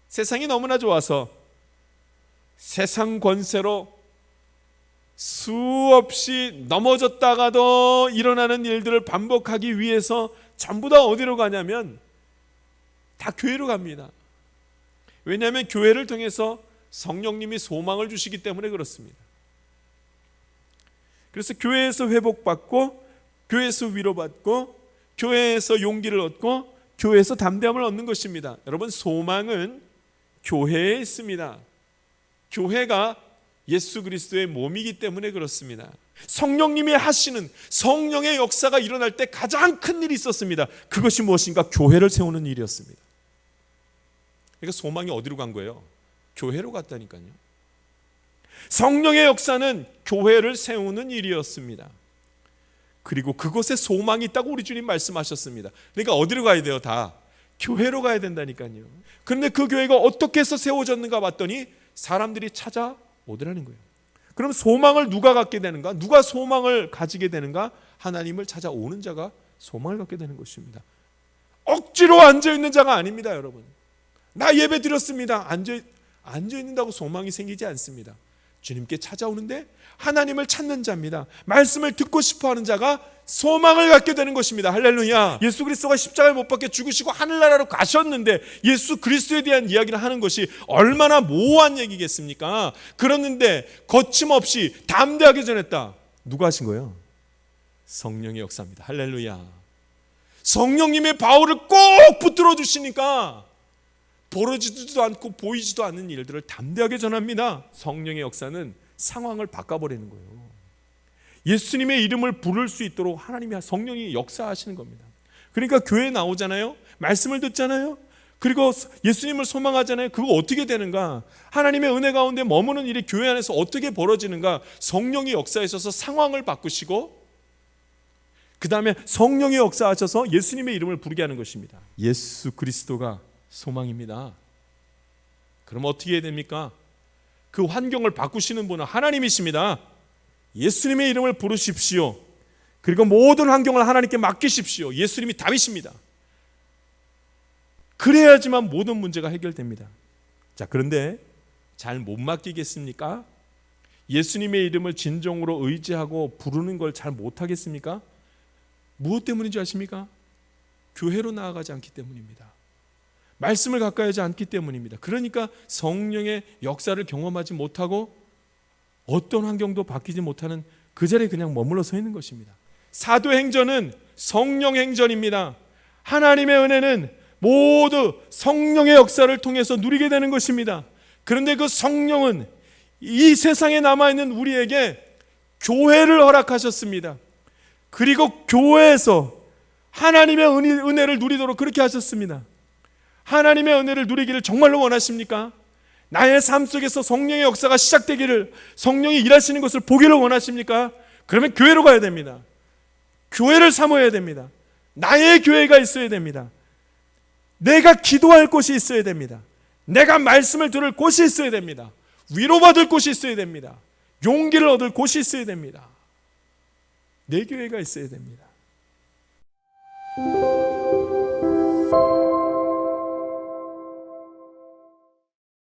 세상이 너무나 좋아서 세상 권세로 수없이 넘어졌다가도 일어나는 일들을 반복하기 위해서 전부 다 어디로 가냐면 다 교회로 갑니다. 왜냐하면 교회를 통해서 성령님이 소망을 주시기 때문에 그렇습니다. 그래서 교회에서 회복받고, 교회에서 위로받고, 교회에서 용기를 얻고, 교회에서 담대함을 얻는 것입니다. 여러분, 소망은 교회에 있습니다. 교회가 예수 그리스도의 몸이기 때문에 그렇습니다. 성령님이 하시는 성령의 역사가 일어날 때 가장 큰 일이 있었습니다. 그것이 무엇인가? 교회를 세우는 일이었습니다. 그러니까 소망이 어디로 간 거예요? 교회로 갔다니까요. 성령의 역사는 교회를 세우는 일이었습니다. 그리고 그곳에 소망이 있다고 우리 주님 말씀하셨습니다. 그러니까 어디로 가야 돼요? 다 교회로 가야 된다니까요. 그런데 그 교회가 어떻게 해서 세워졌는가 봤더니 사람들이 찾아오더라는 거예요. 그럼 소망을 누가 갖게 되는가? 누가 소망을 가지게 되는가? 하나님을 찾아오는 자가 소망을 갖게 되는 것입니다. 억지로 앉아있는 자가 아닙니다. 여러분, 나 예배 드렸습니다, 앉아있는다고 소망이 생기지 않습니다. 주님께 찾아오는데 하나님을 찾는 자입니다. 말씀을 듣고 싶어하는 자가 소망을 갖게 되는 것입니다. 할렐루야. 예수 그리스도가 십자가에 못 박혀 죽으시고 하늘나라로 가셨는데 예수 그리스도에 대한 이야기를 하는 것이 얼마나 모호한 얘기겠습니까? 그랬는데 거침없이 담대하게 전했다. 누가 하신 거예요? 성령의 역사입니다. 할렐루야. 성령님의 바울을 꼭 붙들어 주시니까 벌어지지도 않고 보이지도 않는 일들을 담대하게 전합니다. 성령의 역사는 상황을 바꿔버리는 거예요. 예수님의 이름을 부를 수 있도록 하나님이, 성령이 역사하시는 겁니다. 그러니까 교회에 나오잖아요. 말씀을 듣잖아요. 그리고 예수님을 소망하잖아요. 그거 어떻게 되는가? 하나님의 은혜 가운데 머무는 일이 교회 안에서 어떻게 벌어지는가? 성령이 역사하셔서 상황을 바꾸시고, 그 다음에 성령이 역사하셔서 예수님의 이름을 부르게 하는 것입니다. 예수 그리스도가 소망입니다. 그럼 어떻게 해야 됩니까? 그 환경을 바꾸시는 분은 하나님이십니다. 예수님의 이름을 부르십시오. 그리고 모든 환경을 하나님께 맡기십시오. 예수님이 답이십니다. 그래야지만 모든 문제가 해결됩니다. 자, 그런데 잘 못 맡기겠습니까? 예수님의 이름을 진정으로 의지하고 부르는 걸 잘 못하겠습니까? 무엇 때문인지 아십니까? 교회로 나아가지 않기 때문입니다. 말씀을 가까이 하지 않기 때문입니다. 그러니까 성령의 역사를 경험하지 못하고 어떤 환경도 바뀌지 못하는 그 자리에 그냥 머물러 서 있는 것입니다. 사도행전은 성령행전입니다. 하나님의 은혜는 모두 성령의 역사를 통해서 누리게 되는 것입니다. 그런데 그 성령은 이 세상에 남아있는 우리에게 교회를 허락하셨습니다. 그리고 교회에서 하나님의 은혜를 누리도록 그렇게 하셨습니다. 하나님의 은혜를 누리기를 정말로 원하십니까? 나의 삶 속에서 성령의 역사가 시작되기를, 성령이 일하시는 것을 보기를 원하십니까? 그러면 교회로 가야 됩니다. 교회를 사모해야 됩니다. 나의 교회가 있어야 됩니다. 내가 기도할 곳이 있어야 됩니다. 내가 말씀을 들을 곳이 있어야 됩니다. 위로받을 곳이 있어야 됩니다. 용기를 얻을 곳이 있어야 됩니다. 내 교회가 있어야 됩니다.